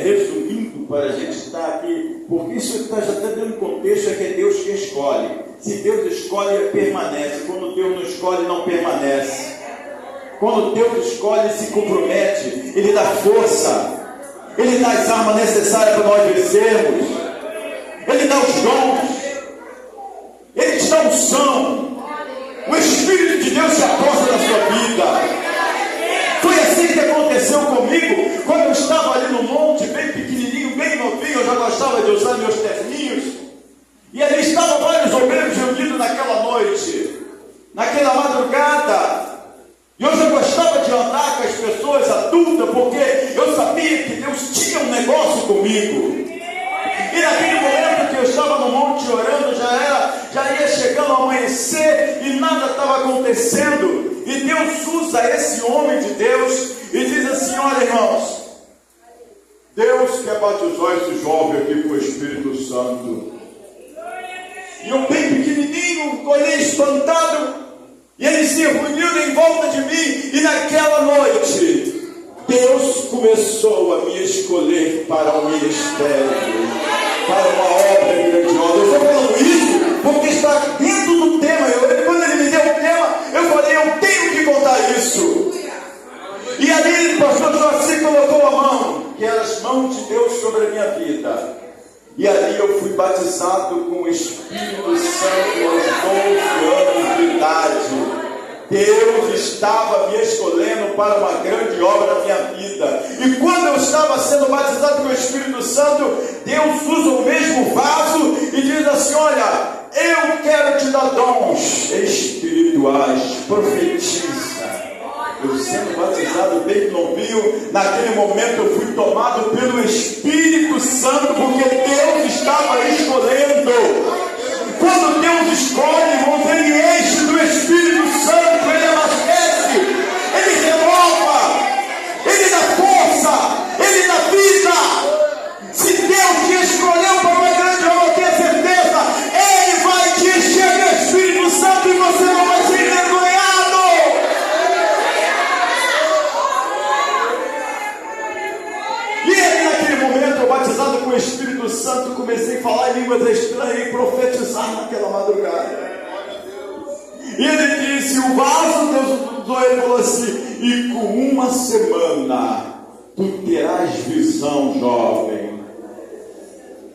Resumindo, para a gente estar aqui, porque isso está já dando um contexto, é que é Deus que escolhe. Se Deus escolhe, permanece. Quando Deus não escolhe, não permanece. Quando Deus escolhe, se compromete, Ele dá força, Ele dá as armas necessárias para nós vencermos, Ele dá os dons, Ele te dá unção. O Espírito de Deus se aposta na sua vida. Foi assim que aconteceu comigo, quando eu estava ali no monte, bem pequenininho, bem novinho. Eu já gostava de usar meus terninhos, e ali estavam vários obreiros reunidos naquela noite, naquela madrugada. E eu já gostava de andar com as pessoas adultas, porque eu sabia que Deus tinha um negócio comigo. E naquele momento que eu estava no monte orando, já ia chegando ao amanhecer e nada estava acontecendo. E Deus usa esse homem de Deus e diz assim: olha, irmãos, Deus quer batizar esse jovem aqui com o Espírito Santo. E eu bem pequenininho, olhei espantado, e ele se reuniu em volta de mim. E naquela noite, Deus começou a me escolher para o ministério, para uma obra grandiosa. Eu estou falando isso porque está dentro do tema. Quando ele me deu o tema, eu falei: eu tenho que contar isso. E ali o pastor Joaci colocou a mão, que eram as mãos de Deus sobre a minha vida. E ali eu fui batizado com o Espírito Santo aos 12 anos de idade. Deus estava me escolhendo para uma grande obra na minha vida. E quando eu estava sendo batizado com o Espírito Santo, Deus usa o mesmo vaso e diz assim: olha, eu quero te dar dons espirituais, profetiza. Eu sendo batizado bem novinho, naquele momento eu fui tomado pelo Espírito Santo, porque Deus estava escolhendo. Quando Deus escolhe, irmãos, Ele enche do Espírito Santo, Ele abastece, Ele renova, Ele dá força, Ele dá vida. Se Deus te escolheu para uma grande obra, tenha certeza, Ele vai te encher do Espírito Santo e você não vai ser envergonhado. E ele, naquele momento, eu batizado com o Espírito Santo, comecei a falar em línguas estranhas e profetizar naquela madrugada. E ele disse: o vaso, Deus usou, ele falou assim: e com uma semana tu terás visão, jovem.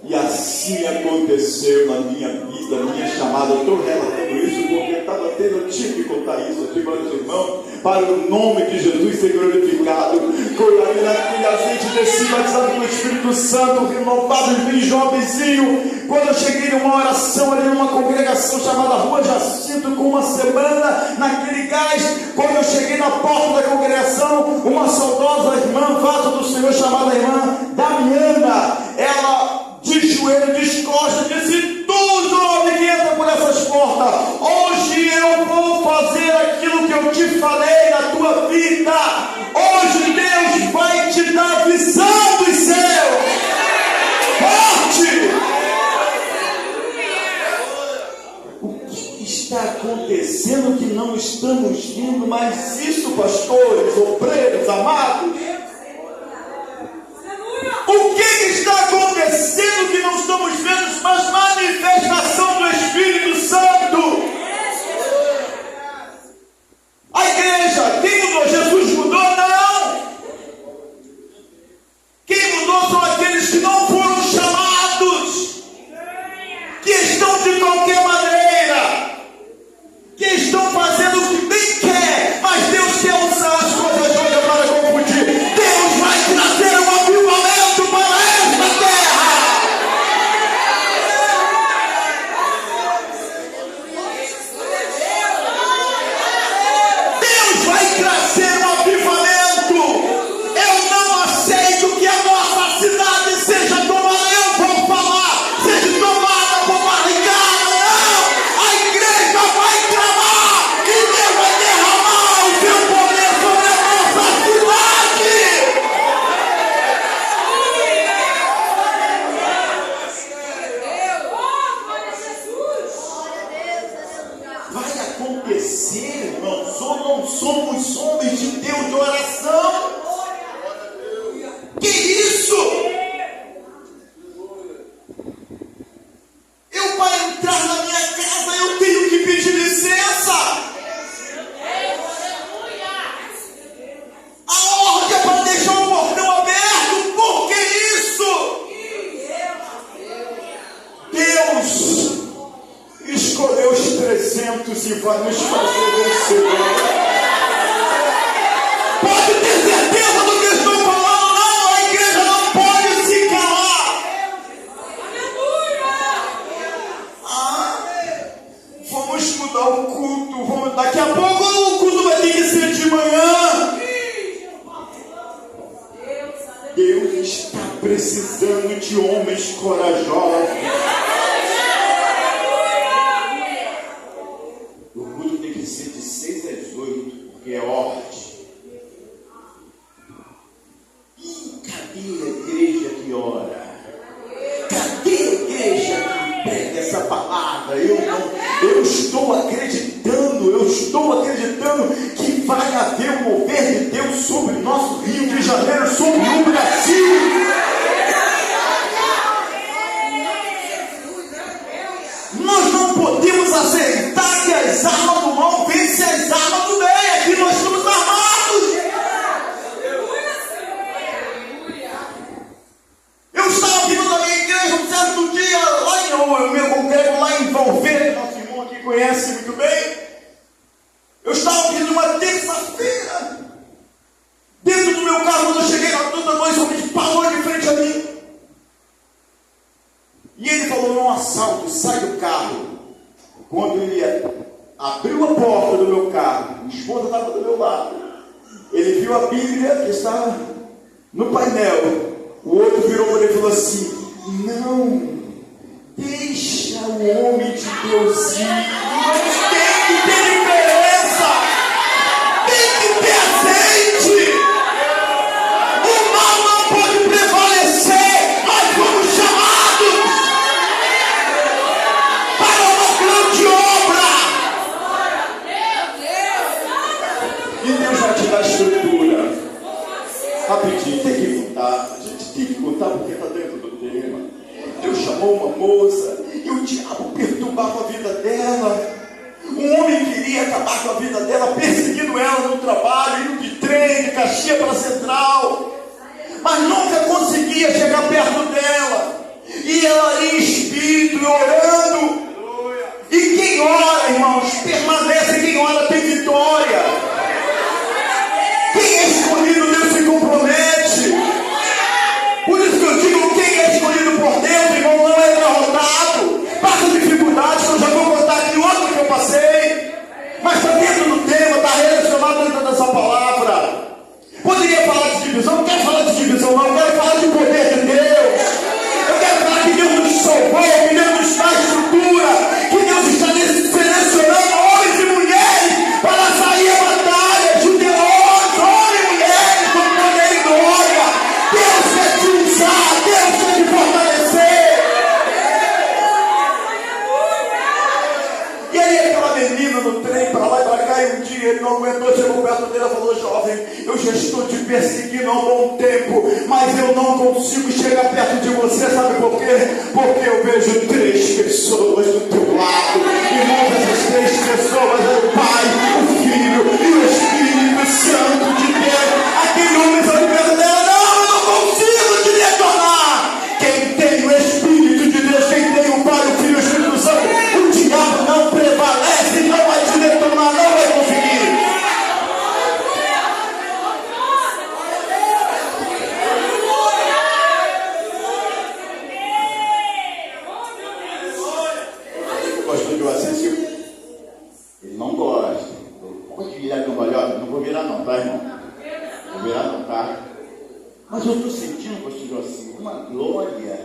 E assim aconteceu na minha vida, na minha chamada. Eu estou relatando isso porque estava tendo, eu tive que contar isso aqui para os irmãos, para o nome de Jesus ser glorificado. Quando naquele azeite desci, batizado com o Espírito Santo, renovado, bem jovenzinho. Quando eu cheguei numa oração ali numa congregação chamada Rua Jacinto, com uma semana naquele gás, quando eu cheguei na porta da congregação, uma saudosa irmã, vaso do Senhor, chamada irmã Damiana, ela de joelho, descosta, disse: tu, jovem que entra por essas portas, hoje eu vou fazer aquilo que eu te falei na tua vida. Hoje Deus vai te dar visão dos céus. Forte! O que está acontecendo que não estamos vendo mais isso, pastores, obreiros, amados? O que está acontecendo que não estamos vendo mais manifestação do Espírito Santo? A igreja, quem mudou? Jesus mudou? Não! Quem mudou são aqueles que não foram chamados, que estão de qualquer maneira, que estão fazendo o que bem quer, mas Deus quer usar as coisas todas para confundir. Deus vai trazer um avivamento para esta terra. Deus vai trazer um avivamento. Eu não aceito que a nossa cidade seja Deus e vai nos fazer vencer. Pode ter certeza do que eu estou falando, não, a igreja não pode se calar. Vamos mudar o culto, daqui a pouco o culto vai ter que ser de manhã. Deus está precisando de homens corajosos. O culto tem que ser de 6 às 8, porque é ordem. Cadê a igreja que ora? Cadê a igreja que prega essa palavra? Eu estou acreditando que vai haver o mover de Deus sobre o nosso Rio de Janeiro, sobre o Brasil. Nós não podemos aceitar que as armas do mal vencem as armas do bem. Aqui nós estamos armados. Eu estava vindo da minha igreja um certo dia, eu me congrego lá em Valverde, nosso irmão aqui conhece muito bem. Eu estava vindo uma terça-feira, dentro do meu carro, quando eu cheguei na Duda, dois homens parou de frente a mim. E ele falou: "É um assalto, sai do carro." Quando ele abriu a porta do meu carro, minha esposa estava do meu lado, ele viu a Bíblia que estava no painel. O outro virou para ele e falou assim: "Não, deixa o homem de Deus ir. Não tem que ter diferença, tem que ter azeite. O mal não pode prevalecer. Nós fomos chamados para uma grande obra. E Deus vai te dar estrutura." Rapidinho, tem que contar. Tem que contar porque está dentro do tema. Deus chamou uma moça e o diabo perturbava a vida dela. Um homem queria acabar com a vida dela, perseguindo ela no trabalho, indo de trem, de Caxias para a Central, mas nunca conseguia chegar perto dela. E ela ali em espírito, orando. E quem ora, irmãos, permanece. Quem ora tem vitória. Quem é escolhido, Deus se compromete. Por isso que eu digo: quem é escolhido por Deus, irmão, não é derrotado. Passa dificuldades, que eu já vou contar aqui outra que eu passei, mas está dentro do tema, está relacionado dentro dessa palavra. Poderia falar de divisão, não quero falar de divisão não, eu quero falar de poder de Deus. Eu quero falar que Deus nos salvou, que Deus nos dá estrutura, que Deus está selecionando homens e mulheres para sair à batalha, judeus, homens e mulheres com poder e glória. Deus quer te usar, Deus quer te fortalecer. E aí aquela menina no trem, para lá e para cá, e um dia ele não aguentou, chegou perto dele e falou: "Jovem, eu já estou te perseguindo há um bom tempo, mas eu não consigo chegar perto de você, sabe por quê? Porque eu vejo 3 pessoas do teu lado, e essas 3 pessoas é o Pai, o Filho e o Espírito Santo de Deus." Aquele homem saiu perto dela: "Não, eu não consigo te detonar." Quem tem o Espírito de Deus, quem tem o Pai, o Filho e o Espírito Santo, o diabo não prevalece, não vai te detonar, não vai conseguir. O pastor de Assis, ele não gosta. Pode virar cambalhota? Não vou virar não, tá, irmão? Vou virar não, tá? Mas eu estou sentindo, pastor de Assis, uma glória.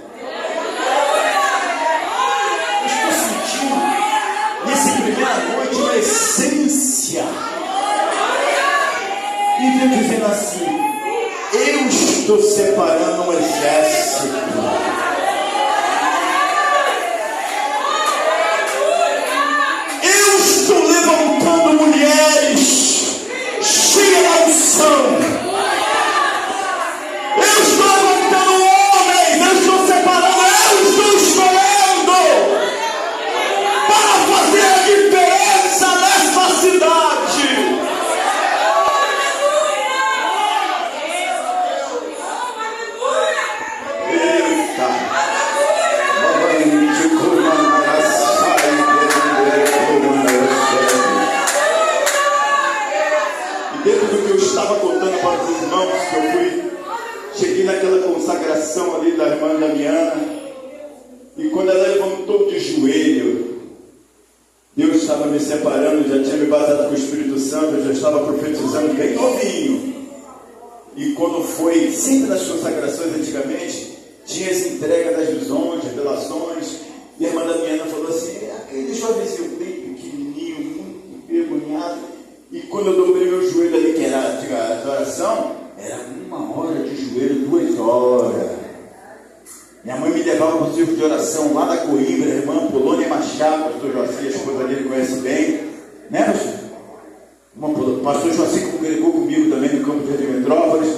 Eu estou sentindo, nessa primeira noite, uma essência. E Deus dizendo assim: eu estou separando um exército. Eu estou levantando mulheres cheias da unção. Eu estou levantando homens. Eu estou separando. Eu estou escolhendo para fazer a diferença nessa cidade. cheguei naquela consagração ali da irmã Damiana, e quando ela levantou de joelho, Deus estava me separando, já tinha me batizado com o Espírito Santo, eu já estava profetizando bem novinho. E quando foi, sempre nas consagrações antigamente, tinha essa entrega das visões, revelações, e a irmã Damiana falou assim, aquele jovenzinho bem pequenininho, muito envergonhado, e quando eu dobrei meu joelho ali, que era a oração, era 1 hora de joelho, 2 horas. Minha mãe me levava para o circo de oração lá da Coimbra, a irmã Polônia Machado, pastor Joaci, a esposa dele conhece bem, né, pastor? O pastor Joaci congregou comigo também no campo de Metrópolis,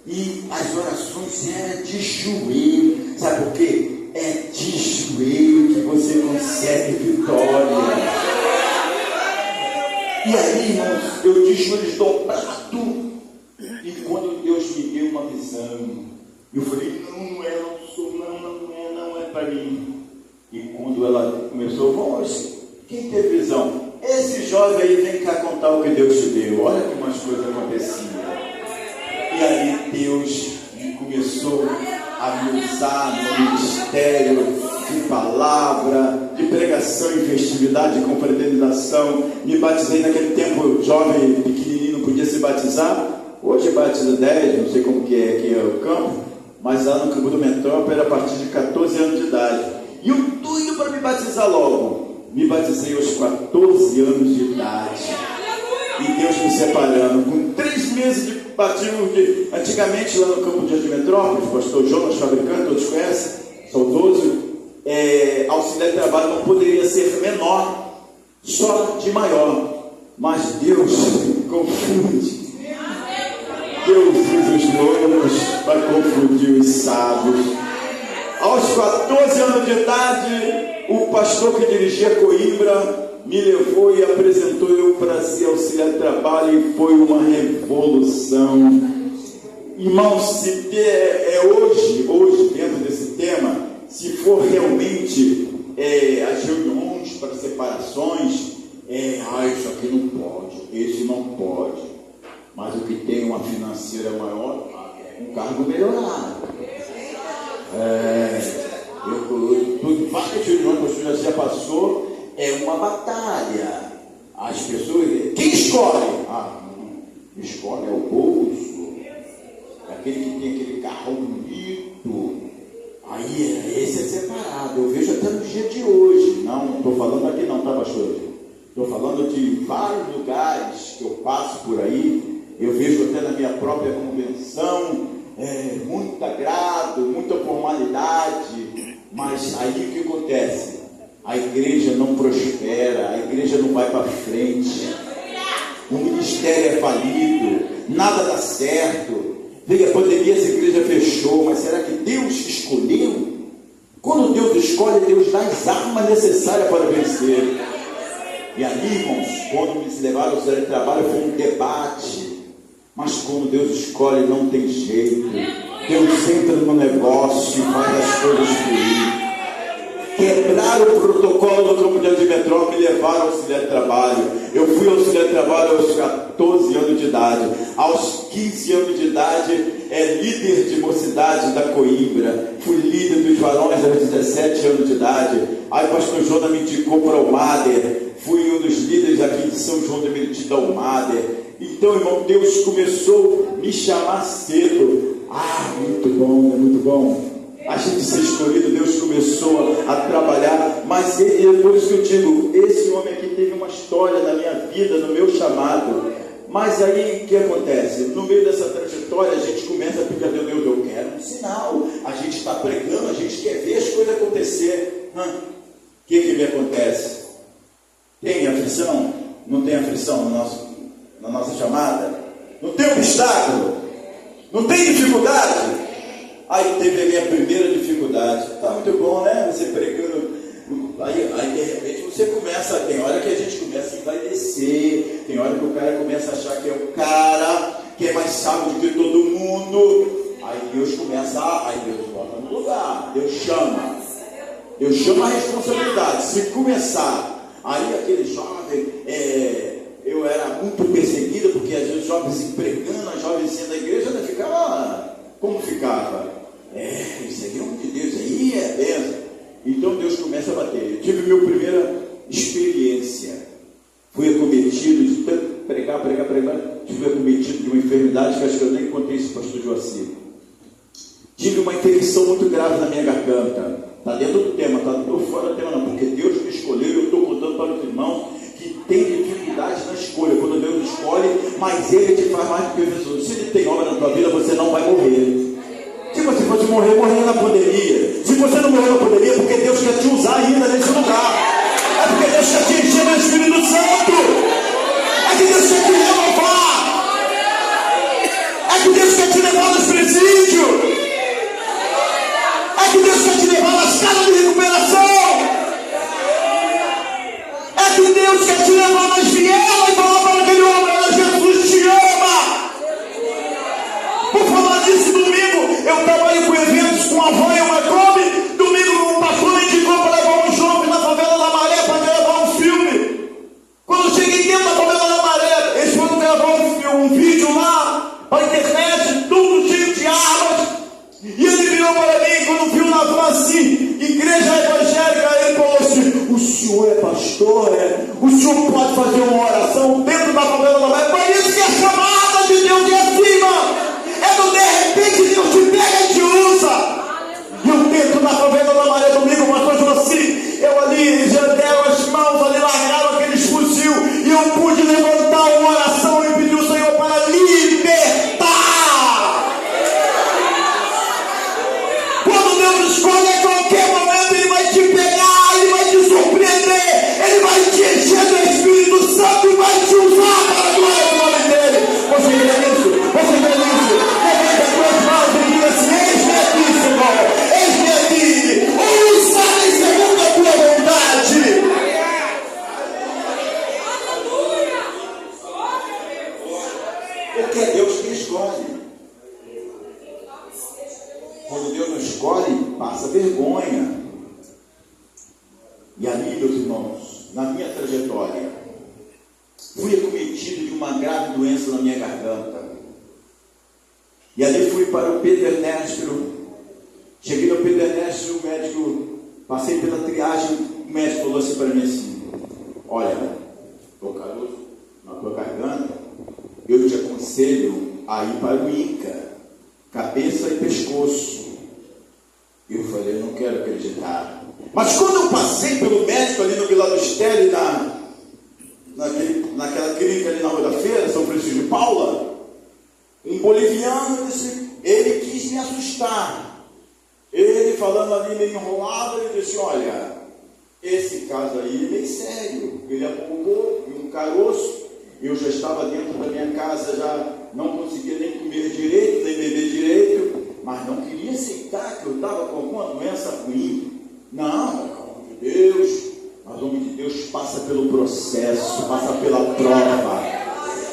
e as orações eram de joelho. Sabe por quê? É de joelho que você consegue vitória. E aí, irmãos, eu de joelhos dobrado, e quando Deus me deu uma visão, eu falei, não é para mim. E quando ela começou, vamos, quem teve visão? Esse jovem aí, vem cá contar o que Deus te deu. Olha como as coisas aconteciam. E aí Deus começou a me usar no ministério de palavra, de pregação e festividade, de confraternização. Me batizei naquele tempo, jovem, pequenininho, não podia se batizar. Hoje batiza 10, não sei como que é aqui o campo, mas lá no campo do Metrópole era a partir de 14 anos de idade. E eu doido para me batizar logo. Me batizei aos 14 anos de idade. E Deus me separando. Com 3 meses de batismo, antigamente lá no campo de Metrópolis, o pastor Jonas Fabricante, todos conhecem, saudoso, auxiliar de trabalho não poderia ser menor, só de maior. Mas Deus confunde. Deus usa os loucos para confundir os sábios. Aos 14 anos de idade, o pastor que dirigia Coimbra me levou e apresentou eu para ser auxiliar de trabalho, e foi uma revolução. Irmãos, se hoje, dentro desse tema, se for realmente as reuniões para separações, isso aqui não pode, esse não pode. Mas o que tem uma financeira maior, um cargo melhorado. Várias reuniões que o senhor já passou, é uma batalha. As pessoas, quem escolhe? Escolhe é o bolso, aquele que tem aquele carro bonito. Aí esse é separado. Eu vejo até no dia de hoje. Não estou falando aqui não, tá, pastor? Estou falando de vários lugares que eu passo por aí. Eu vejo até na minha própria convenção, muito agrado, muita formalidade, mas aí o que acontece? A igreja não prospera, a igreja não vai para frente, o ministério é falido, nada dá certo. Veio a pandemia, essa igreja fechou, mas será que Deus escolheu? Quando Deus escolhe, Deus dá as armas necessárias para vencer. E ali, irmãos, quando me levaram ao sério de trabalho, foi um debate. Mas quando Deus escolhe, não tem jeito. Deus entra no negócio e faz as coisas fluir. Quebraram o protocolo do campo de Metrópole e me levaram ao auxiliar de trabalho. Eu fui auxiliar de trabalho aos 14 anos de idade. Aos 15 anos de idade, líder de mocidade da Coimbra. Fui líder dos varões aos 17 anos de idade. Aí o pastor Jonas me indicou para o Mader. Fui um dos líderes aqui de São João de Meriti da Umader. Então, irmão, Deus começou a me chamar cedo. Muito bom, é muito bom. A gente ser escolhido, Deus começou a trabalhar. Mas é por isso que eu digo, esse homem aqui teve uma história na minha vida, no meu chamado. Mas aí, o que acontece? No meio dessa trajetória, a gente começa a pedir a Deus, eu quero um sinal. A gente está pregando, a gente quer ver as coisas acontecer. O que me acontece? Tem aflição? Não tem aflição na nossa chamada? Não tem obstáculo? Não tem dificuldade? Aí teve a minha primeira dificuldade. Tá muito bom, né? Você pregando. Aí de repente você começa. Tem hora que a gente começa a envaidecer. Tem hora que o cara começa a achar que é o cara que é mais sábio do que todo mundo. Aí Deus começa aí Deus bota no lugar. Deus chama. Deus chama a responsabilidade. Se começar. Aí aquele jovem, eu era muito perseguido, porque às vezes os jovens se pregando, as jovens sendo da igreja, ainda ficava como ficava? Isso aí é um de Deus, aí é benção. Então Deus começa a bater. Eu tive minha primeira experiência. Fui acometido de tanto pregar. Tive acometido de uma enfermidade que acho que eu nem contei isso para o pastor Joacir. Tive uma infecção muito grave na minha garganta. Está dentro do tema, está fora do tema não, porque Deus me escolheu e eu estou contando para os irmãos que tem dificuldade na escolha. Quando Deus escolhe, mas Ele te faz mais do que Jesus. Se Ele tem obra na tua vida, você não vai morrer. Se você fosse morrer na pandemia. Se você não morrer na pandemia, é porque Deus quer te usar ainda nesse lugar. É porque Deus quer te encher do Espírito Santo. É que Deus quer te renovar. É que Deus quer te levar nos presídios. É que Deus quer te levar nas casas de recuperação. É que Deus quer te levar nas vielas e falar para aquele homem: Jesus te ama. Por falar disso, domingo eu trabalho com eventos com a avó e uma Kombi. Domingo o pastor me indicou para levar um jovem na favela da Maré para gravar um filme. Quando eu cheguei dentro da favela da Maré, eles foram gravar um vídeo lá para a internet, tudo cheio de armas. E ele virou para mim, quando viu na rua assim, igreja evangélica, ele falou assim: o senhor é pastor, o senhor pode fazer uma oração dentro da favela da Maré? Por isso que a chamada de Deus é acima. De repente Deus te pega e te usa. E eu dentro da favela da Maré, domingo, pastor Joacir, eu ali já deram as mãos, ali largaram aqueles fuzil, e eu pude levantar uma oração e pedir o Senhor para libertar. Quando Deus escolhe, a qualquer momento Ele vai te pegar, Ele vai te surpreender, Ele vai te encher do Espírito Santo e vai te usar para a glória do nome dEle. Você crê nisso? Você crê nisso? Porque é Deus que escolhe. Quando Deus não escolhe, passa vergonha. E ali, meus irmãos, na minha trajetória, fui acometido de uma grave doença na minha garganta. E ali fui para o Pedro Ernesto. Cheguei no Pedro Ernesto, o médico, passei pela triagem, o médico falou assim para mim assim: olha, estou caroço na tua garganta, eu te aconselho a ir para o INCA, cabeça e pescoço. Eu falei: eu não quero acreditar. Mas quando eu passei pelo médico ali no Vila do Estélio, naquela clínica ali na Rua da Feira, São Francisco de Paula, um boliviano, ele quis me assustar. Ele falando ali meio enrolado, ele disse: olha, esse caso aí é meio sério. Ele apontou um caroço. Eu já estava dentro da minha casa, já não conseguia nem comer direito, nem beber direito, mas não queria aceitar que eu estava com alguma doença ruim. Não, homem de Deus, mas o homem de Deus passa pelo processo, passa pela prova,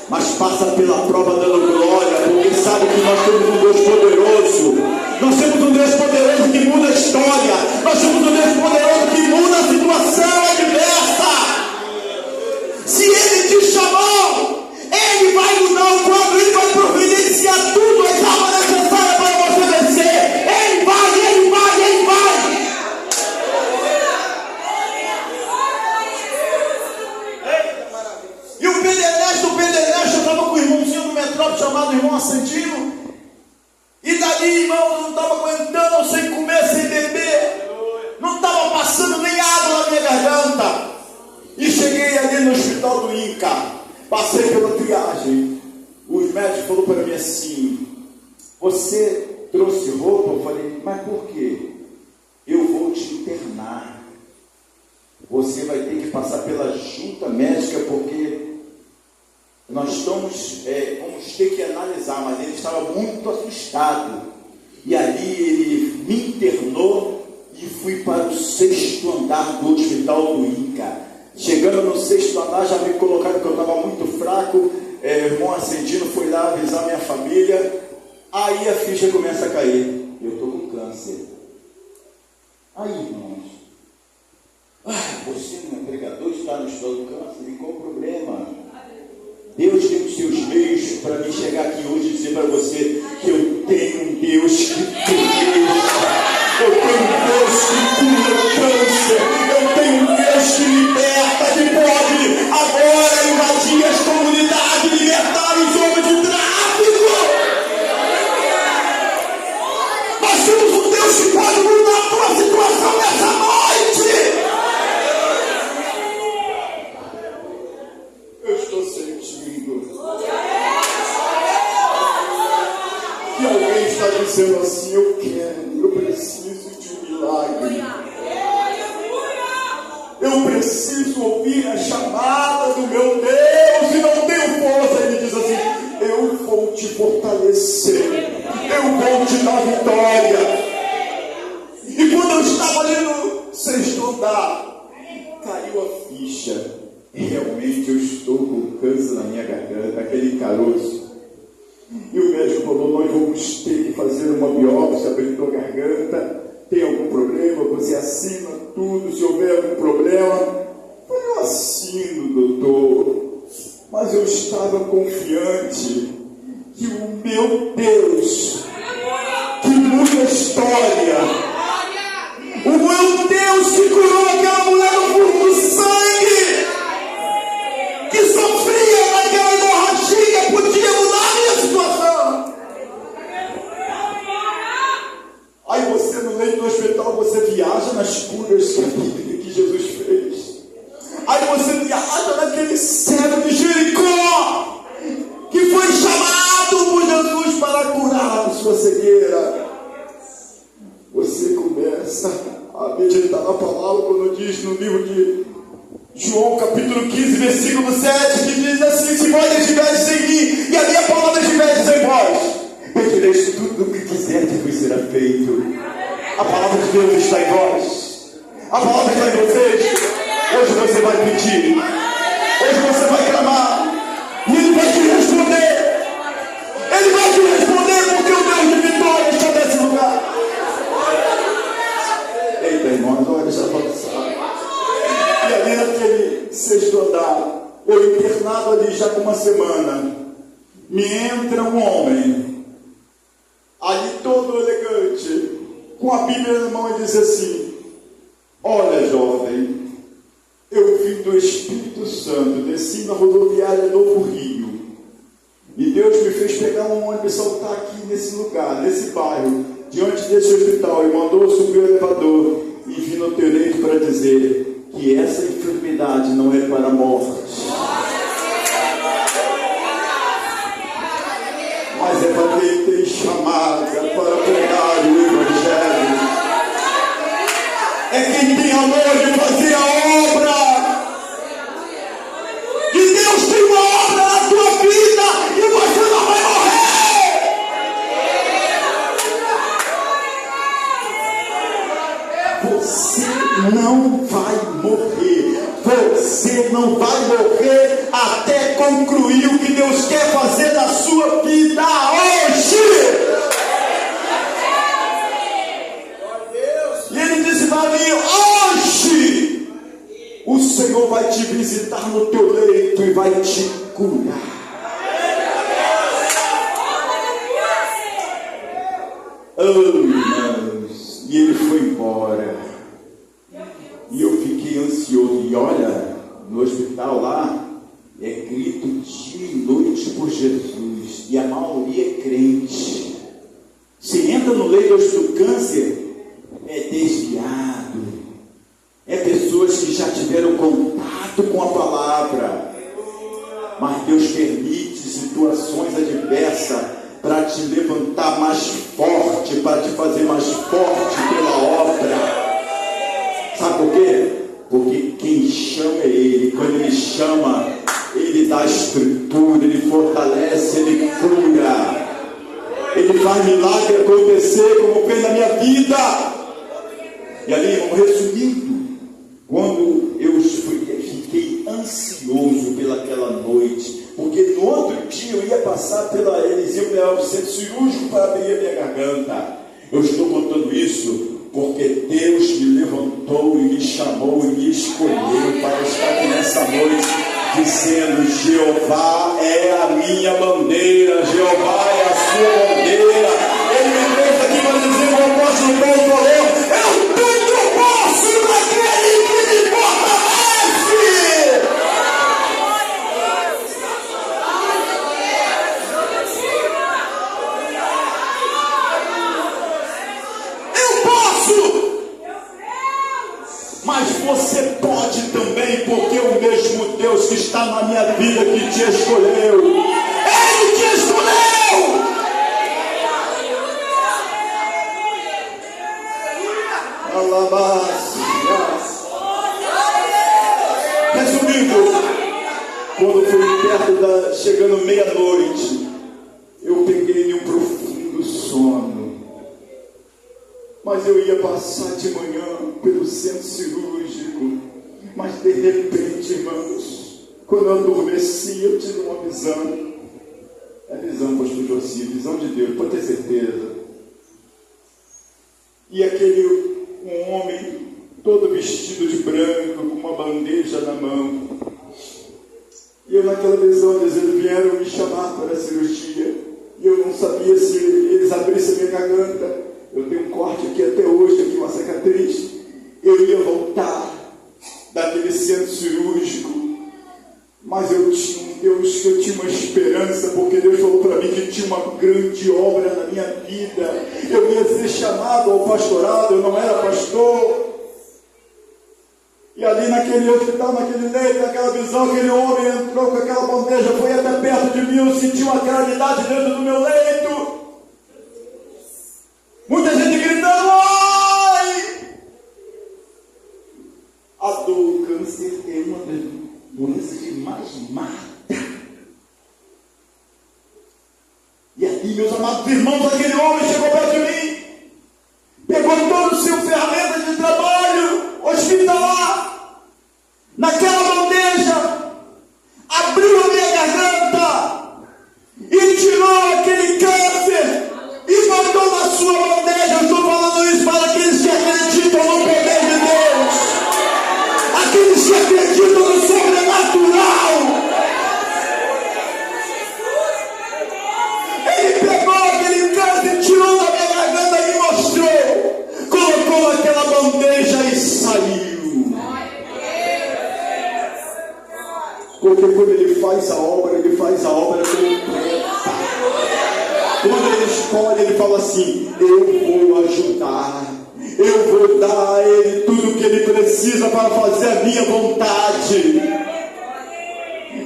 mas passa pela prova dando glória, porque sabe que nós temos um Deus poderoso. Nós temos um Deus poderoso que muda a história. Nós temos um Deus poderoso que muda a situação adversa. Se Ele te chamou, Ele vai mudar o quadro, Ele vai providenciar tudo, as armas necessárias para você vencer. Ele vai. E o Pedro Ernesto, eu estava com o irmãozinho do Metrópole chamado irmão Assentino. E dali, irmão, eu não estava aguentando, sem comer, sem beber. Não estava passando nem água na minha garganta. E cheguei ali no hospital do INCA. Passei pela triagem. Os médicos falaram para mim assim: você trouxe roupa? Eu falei: mas por quê? Eu vou te internar. Você vai ter que passar pela junta médica, porque nós vamos ter que analisar. Mas ele estava muito assustado. E ali ele me internou e fui para o 6º andar do hospital do INCA. Chegando no 6º andar, já me colocaram que eu estava muito fraco. O irmão Ascendino foi lá avisar minha família. Aí a ficha começa a cair: eu estou com câncer. Aí, irmãos, você não é pregador, está no hospital do câncer? E qual o problema? Deus tem os seus meios para me chegar aqui hoje e dizer para você que eu tenho um Deus que purifica, eu tenho um Deus que cura câncer, eu tenho um Deus que liberta, que pode agora invadir as comunidades, libertar os homens de tráfico. Nós temos um Deus que pode mudar a tua situação nessa noite. Eu estou sentindo que alguém está dizendo assim: eu quero, eu preciso de um milagre. Eu preciso ouvir a chamada do meu Deus e não tenho força. Ele diz assim: eu vou te fortalecer, eu vou te dar vitória. E quando eu estava ali no sexto andar, caiu a ficha. Realmente eu estou com câncer na minha garganta, aquele caroço. E o médico falou: nós vamos ter que fazer uma biópsia, abrir tua garganta. Tem algum problema? Você assina tudo, se houver algum problema. Eu assino, doutor. Mas eu estava confiante que o meu Deus, que muda a história, o meu Deus que curou aquela mulher do fluxo de sangue, que sofria naquela hemorragia, podia mudar a minha situação. Aí você no leito do hospital, você viaja nas curas que Jesus fez. Aí você viaja naquele cego de Jericó, que foi chamado por Jesus para curar a sua cegueira. Você começa a meditar na palavra, quando diz no livro de João, capítulo 15, versículo 7, que diz assim: se vós estiveres em mim e a minha palavra estiveres em vós, pedireis tudo o que quiserdes e vos será feito. A palavra de Deus está em vós, a palavra está em vocês. Hoje você vai pedir, hoje você vai clamar, e Ele vai te responder. Ele vai te responder, porque o Deus de vitória está nesse lugar. Eita, irmãos, olha essa bagunçada. E ali naquele sexto andar, eu internado ali já com uma semana, me entra um homem, ali todo elegante, com a Bíblia na mão, e diz assim: olha, jovem, eu vim do Espírito Santo, desci na rodoviária Novo Rio, e Deus me fez pegar um ônibus e saltar aqui nesse lugar, nesse bairro, diante desse hospital, e mandou subir o elevador, e vim no teu leito para dizer que essa enfermidade não é para a morte, mas é para quem tem chamada para pregar o Evangelho. É quem tem amor de fazer a obra. E Deus tem uma obra na tua vida e você não vai morrer. Você não vai morrer. Você não vai morrer até concluir o que Deus quer fazer na sua vida hoje. E Ele disse para mim: hoje o Senhor vai te visitar no teu leito e vai te curar. Oh, irmãos, e ele foi embora. E eu fiquei ansioso. E olha, no hospital lá, é grito dia e noite por Jesus. E a maioria é crente. Se entra no leito do câncer, é desviado. É pessoas que já tiveram contato com a palavra. Mas Deus permite situações adversas para te levantar mais forte, para te fazer mais forte pela obra. Sabe por quê? Porque quem chama é Ele. Quando Ele chama, Ele dá estrutura, Ele fortalece, Ele cura. Ele faz milagre acontecer, como fez na minha vida. E ali, irmão, resumindo, quando eu fiquei ansioso pelaquela noite, porque no outro dia eu ia passar eles iam pegar o centro cirúrgico para abrir a minha garganta. Eu estou contando isso porque Deus me levantou e me chamou e me escolheu para estar aqui nessa noite, dizendo: Jeová é a minha bandeira, Jeová é a sua bandeira. Ele me Mas você pode também, porque o mesmo Deus que está na minha vida que te escolheu, Ele te escolheu. Resumindo, quando foi chegando meia-noite, eu peguei em um profundo sono. Mas eu ia passar de manhã pelo centro cirúrgico. Mas de repente, irmãos, quando eu adormeci, eu tive uma visão. É visão, pastor Josi, visão de Deus, pode ter certeza. E um homem todo vestido de branco, com uma bandeja na mão. E eu naquela visão dizendo, vieram me chamar para a cirurgia. E eu não sabia se eles abrissem a minha garganta. Eu tenho um corte aqui até hoje, aqui uma cicatriz. Eu ia voltar daquele centro cirúrgico. Mas eu tinha um Deus que eu tinha uma esperança, porque Deus falou para mim que tinha uma grande obra na minha vida. Eu ia ser chamado ao pastorado, eu não era pastor. E ali naquele hospital, naquele leito, naquela visão, aquele homem entrou com aquela bandeja, foi até perto de mim, eu senti uma claridade dentro do meu leito. Muita gente gritando, ai! A dor, o câncer é uma das doenças que mais mata. E ali, meus amados irmãos, aquele homem chegou perto de mim, pegou todo o seu ferramenta de trabalho hospitalar, naquela bandeja, abriu a minha garganta e tirou aquele câncer e botou na sua bandeja. Eu estou falando isso para aqueles que acreditam no poder de Deus, aqueles que acreditam no sobrenatural. Ele pegou aquele câncer, tirou da minha garganta e me mostrou, colocou naquela bandeja e saiu. Porque quando ele faz a obra completa. Quando ele escolhe, ele fala assim, eu vou ajudar, eu vou dar a ele tudo o que ele precisa para fazer a minha vontade.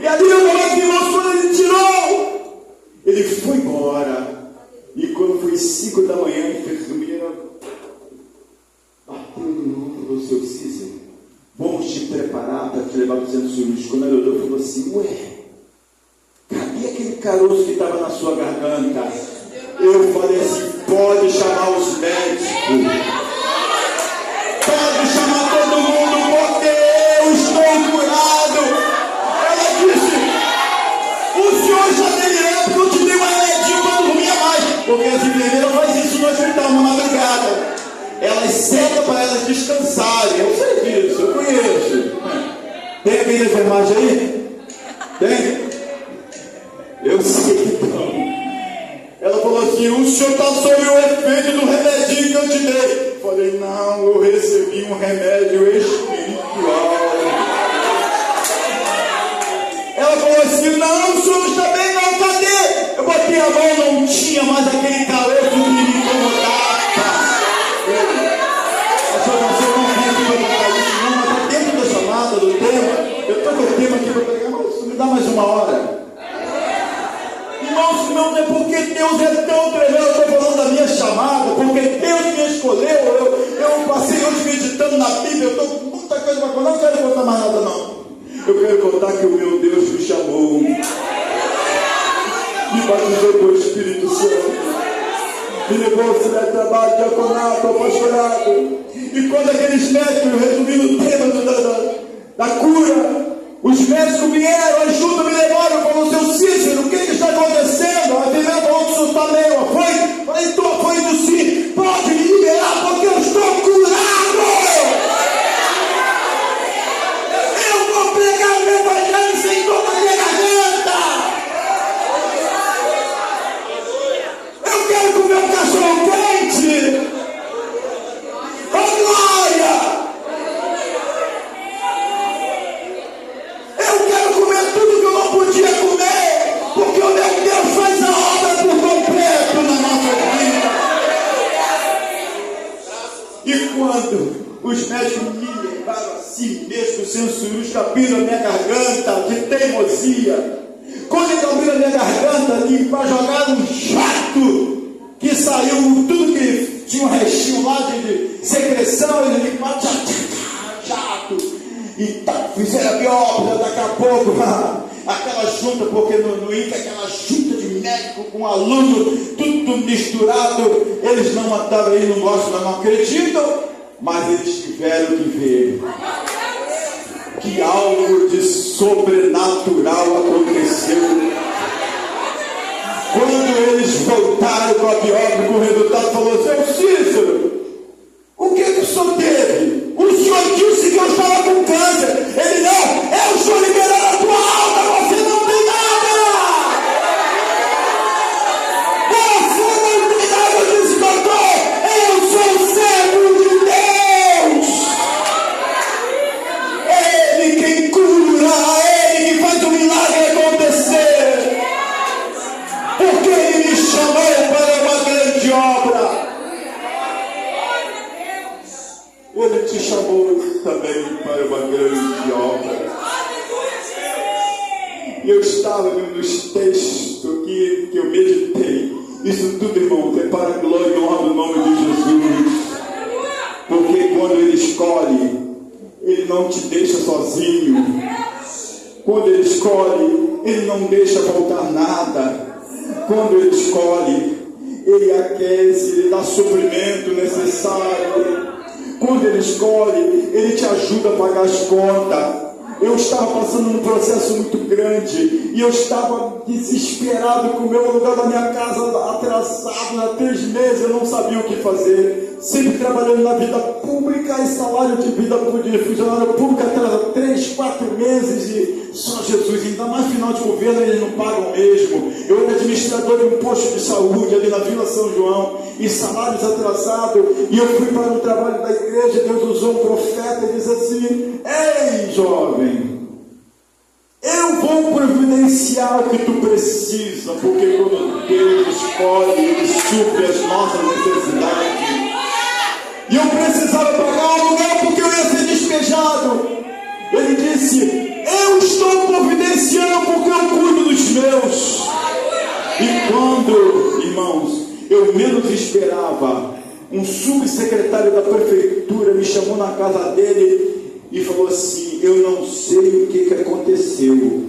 E ali eu falei que quando ele tirou, ele foi embora. E quando foi 5 da manhã, a enfermeira bateu no ombro do seu Cícero. Vamos te preparar para te levar para o centro cirúrgico. Quando ele olhou, falou assim, ué, cadê aquele caroço que estava na sua garganta? Eu falei assim, pode chamar os médicos, pode chamar todo mundo, porque eu estou curado. Ela disse, o senhor já delirou, porque eu te dei uma remedinho para não dormir mais. Porque as enfermeiras fazem isso no hospital, na madrugada. Elas secam para elas descansarem. Eu sei disso, eu conheço. Tem alguém da enfermagem aí? Tem? Eu sei que não. Ela falou assim, o senhor está sob o efeito do remedinho que eu te dei. Eu falei, não, eu recebi um remédio espiritual. Ela falou assim, não, o senhor está bem, não, cadê? Eu botei a mão, não tinha mais aquele caroço que me incomodava. Do tema, eu estou com o tema aqui para pegar, mas me dá mais uma hora. Irmãos, é porque Deus é tão tremendo. Eu estou falando da minha chamada, porque Deus me escolheu. Eu passei hoje meditando na Bíblia, eu estou com muita coisa para contar, não quero contar mais nada não. Eu quero contar que o meu Deus me chamou, me batizou com o Espírito Santo, me levou ao auxiliar de trabalho, diaconato, ao pastorado. E quando aqueles médicos, resumindo o tema da cura, os médicos vieram, ajuda, me levaram, falou, seu Cícero, o que está acontecendo? A primeira falou que o senhor está meio, foi? Falei, estou, foi do sim, pode me liberar, porque eu estou curado! Eu vou pregar o evangelho sem toda a minha garganta! Eu quero comer um cachorro quente! Oh, glória! Eu quero comer tudo que eu não podia comer, porque o meu Deus faz a obra por completo na nossa vida. E quando os médicos me derrubaram a si mesmo, censurus que abriram a minha garganta de teimosia. Quando ele abriu a minha garganta para jogar um jato que saiu tudo que tinha um restinho lá de secreção, ele me jato e fizeram a biópsia. Daqui a pouco aquela junta, porque no INCA aquela junta de médico com aluno, tudo misturado, eles não estavam aí, não gostam, não acreditam, mas eles tiveram que ver que algo de sobrenatural aconteceu. Quando eles voltaram com a biópsia, o resultado falou: seu Cícero, o que o senhor teve? O senhor disse que eu estava com câncer. Ele: não, eu estou liberando a tua alma, você não tem nada. Você não tem nada, disse o doutor. Eu sou servo de Deus. Ele quem cura, ele que faz o milagre acontecer. Porque ele me chamou para uma grande obra. Ele te chamou também para uma grande obra. E eu estava nos textos que eu meditei. Isso tudo, irmão, é para a glória e honra do nome de Jesus. Porque quando ele escolhe, ele não te deixa sozinho. Quando ele escolhe, ele não deixa faltar nada. Quando ele escolhe, ele aquece, ele dá suprimento necessário. Quando ele escolhe, ele te ajuda a pagar as contas. Eu estava passando num processo muito grande e eu estava desesperado com o meu aluguel da minha casa atrasado há 3 meses. Eu não sabia o que fazer, sempre trabalhando na vida pública e salário de vida de funcionário público atrasa 3, 4 meses e só Jesus, ainda mais final de governo eles não pagam mesmo. Eu era administrador de um posto de saúde ali na Vila São João e salários atrasados, e eu fui para um trabalho da igreja. Deus usou um profeta e diz assim: ei jovem, eu vou providenciar o que tu precisa, porque quando Deus escolhe, Ele supre as nossas necessidades. E eu precisava pagar um aluguel porque eu ia ser despejado. Ele disse: eu estou providenciando porque eu cuido dos meus. E quando, irmãos, eu menos esperava, um subsecretário da prefeitura me chamou na casa dele e falou assim: eu não sei o que aconteceu,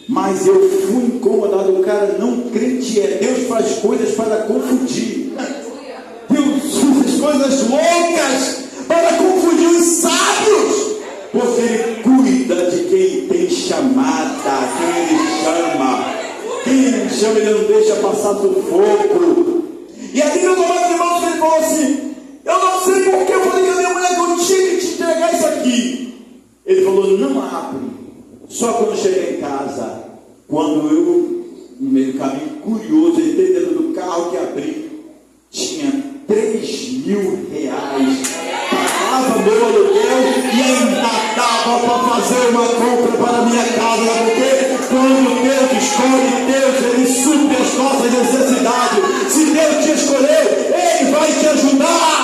mas eu fui incomodado. O cara não crente é. Deus faz coisas para confundir. Deus faz coisas loucas para confundir os sábios, porque Ele cuida de quem tem chamada, quem Ele chama. Quem Ele chama, Ele não deixa passar sufoco. E ali meu amado irmão, ele falou assim: eu não sei porque eu falei que a minha mulher que eu tinha que te entregar isso aqui. Ele falou: não abre, só quando chegar em casa. Quando eu, no meio do caminho, curioso, entrei dentro do carro que abri, tinha R$3.000. Pagava meu aluguel e ainda dava para fazer uma compra para a minha casa. Porque quando Deus escolhe, Deus, Ele supre as nossas necessidades. Se Deus te escolheu, Ele vai te ajudar.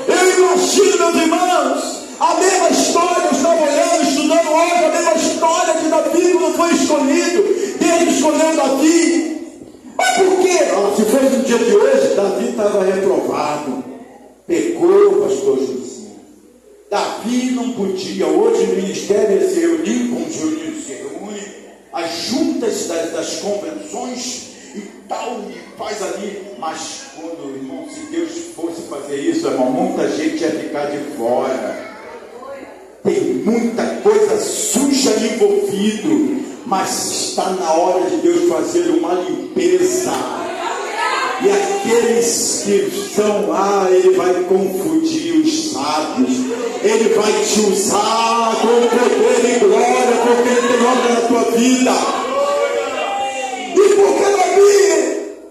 Eu imagino, meus irmãos, a mesma história. Eu estava olhando, estudando hoje a mesma história de Davi quando foi escolhido. Deus escolheu Davi. Mas por quê? Se fosse no dia de hoje, Davi estava reprovado, pecou, pastor José. Davi não podia. Hoje o ministério se reuniu, como se reúne as juntas das convenções e tal, e faz ali. Mas quando, irmão, se Deus fosse fazer isso, irmão, muita gente ia ficar de fora. Tem muita coisa suja envolvido, mas está na hora de Deus fazer uma limpeza. E aqueles que estão lá, Ele vai confundir os sábios. Ele vai te usar com poder e glória, porque Ele tem obra na tua vida. E porque Davi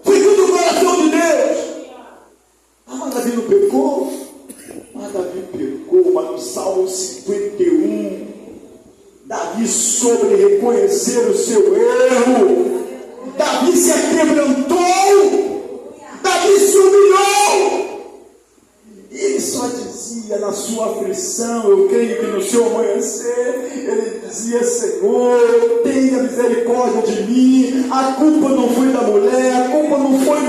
foi do coração de Deus. Mas Davi não pecou? Mas Davi pecou. Mas no Salmo 51, Davi soube reconhecer o seu erro. Davi se aquebrantou. Davi se humilhou. E dia, na sua aflição, eu creio que no seu amanhecer, ele dizia: Senhor, tenha misericórdia de mim, a culpa não foi da mulher, a culpa não foi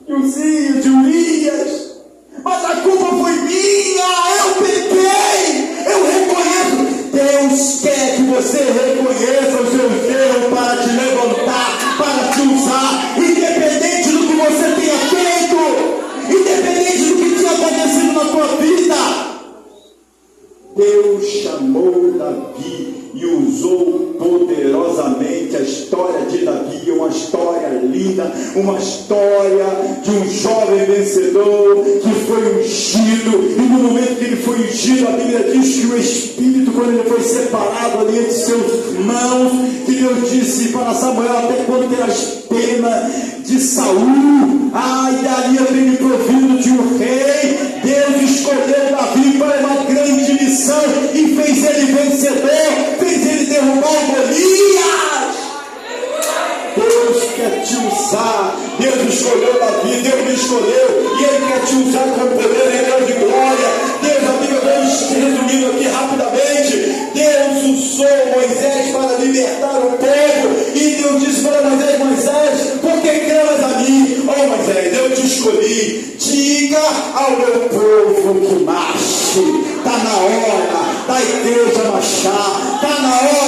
de Urias, mas a culpa foi minha, eu pequei, eu reconheço. Deus quer que você reconheça os seus erros para te levantar, para te usar, independente do que você tenha feito, independente do que tenha acontecido na tua vida. Deus chamou Davi e usou poderosamente. A história de Davi é uma história linda, uma história de um jovem vencedor que foi ungido, e no momento que ele foi ungido, a Bíblia diz que o Espírito, quando ele foi separado ali entre seus irmãos, que Deus disse para Samuel: até quando terás pena de Saul? E dali havia provido de um rei. Deus escolheu Davi para uma grande missão e fez ele vencedor, fez ele derrubar o Golias. Deus quer te usar. Deus escolheu Davi, Deus me escolheu, e Ele quer te usar com poder e grande glória. Deus, amigo, vamos resumindo aqui rapidamente. Deus usou Moisés para libertar o povo, e Deus disse para Moisés: Moisés, por que clamas a mim? Moisés, eu te escolhi. Diga ao meu povo que marche. Está na hora da igreja marchar, está na hora